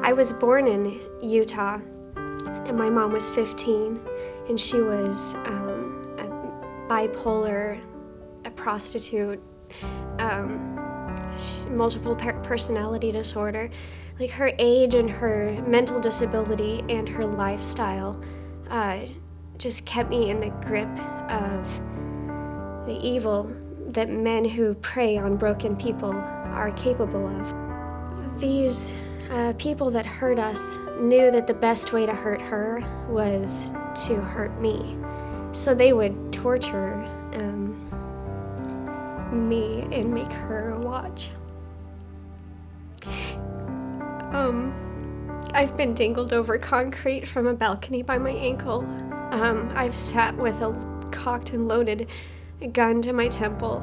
I was born in Utah, and my mom was 15, and she was a bipolar, a prostitute, multiple personality disorder. Like, her age and her mental disability and her lifestyle just kept me in the grip of the evil that men who prey on broken people are capable of. These people that hurt us knew that the best way to hurt her was to hurt me. So they would torture me and make her watch. I've been dangled over concrete from a balcony by my ankle. I've sat with a cocked and loaded gun to my temple.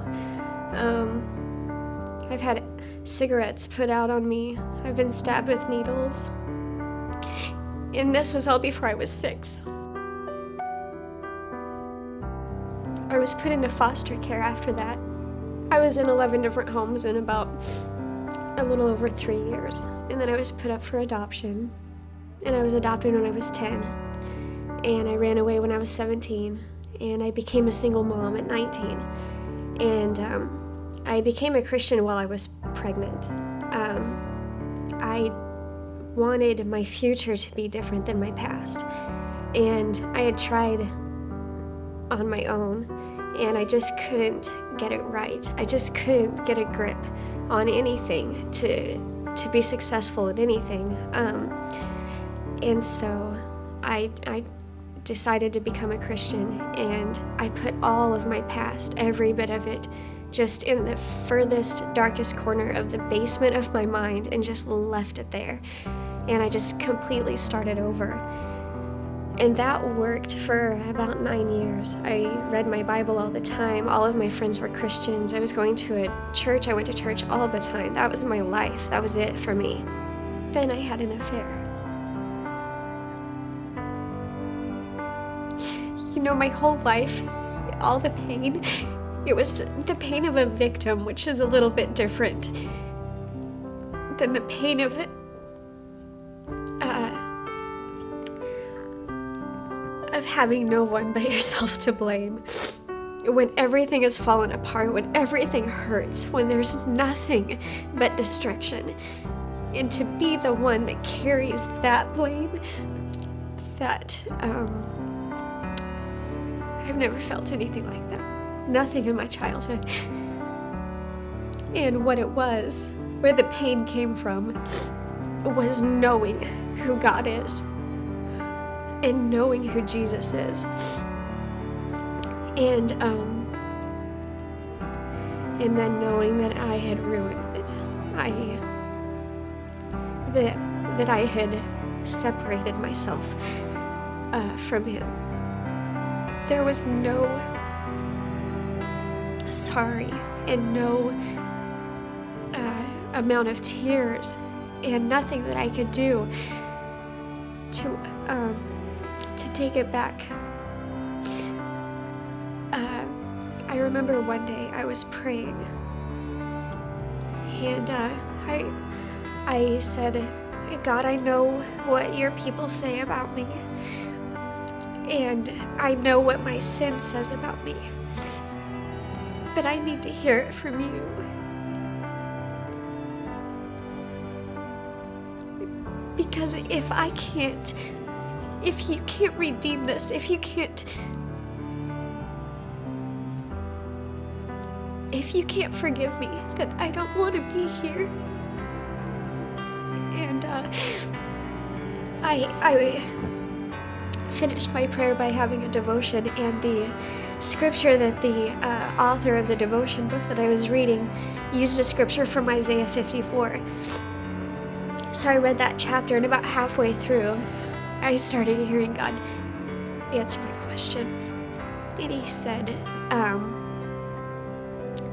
I've had cigarettes put out on me. I've been stabbed with needles. And this was all before I was 6. I was put into foster care after that. I was in 11 different homes in about a little over 3 years. And then I was put up for adoption. And I was adopted when I was 10. And I ran away when I was 17. And I became a single mom at 19. And I became a Christian while I was pregnant. I wanted my future to be different than my past. And I had tried on my own, and I just couldn't get it right. I just couldn't get a grip on anything to be successful at anything. And so I decided to become a Christian, and I put all of my past, every bit of it, just in the furthest, darkest corner of the basement of my mind and just left it there. And I just completely started over. And that worked for about 9 years. I read my Bible all the time. All of my friends were Christians. I was going to a church. I went to church all the time. That was my life. That was it for me. Then I had an affair. You know, my whole life, all the pain, it was the pain of a victim, which is a little bit different than the pain of having no one but yourself to blame. When everything has fallen apart, when everything hurts, when there's nothing but destruction. And to be the one that carries that blame, that, I've never felt anything like that. Nothing in my childhood. And what it was, where the pain came from, was knowing who God is and knowing who Jesus is. And then knowing that I had ruined it. That I had separated myself from Him. There was no sorry and no amount of tears and nothing that I could do to take it back. I remember one day I was praying, and I said, God, I know what your people say about me, and I know what my sin says about me, but I need to hear it from you. Because if you can't redeem this, if you can't forgive me, then I don't want to be here. And I finished my prayer by having a devotion, and the scripture that the author of the devotion book that I was reading used a scripture from Isaiah 54. So I read that chapter, and about halfway through, I started hearing God answer my question. And He said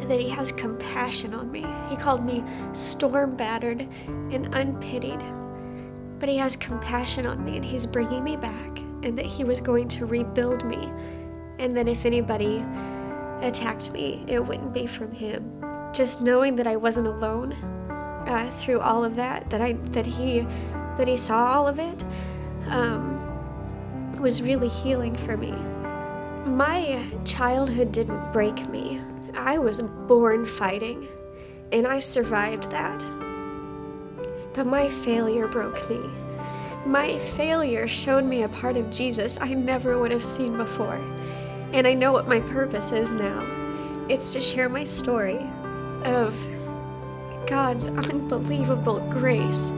that He has compassion on me. He called me storm-battered and unpitied. But He has compassion on me, and He's bringing me back, and that He was going to rebuild me, and that if anybody attacked me, it wouldn't be from Him. Just knowing that I wasn't alone, through all of that he saw all of it, was really healing for me. My childhood didn't break me. I was born fighting, and I survived that. But my failure broke me. My failure showed me a part of Jesus I never would have seen before. And I know what my purpose is now. It's to share my story of God's unbelievable grace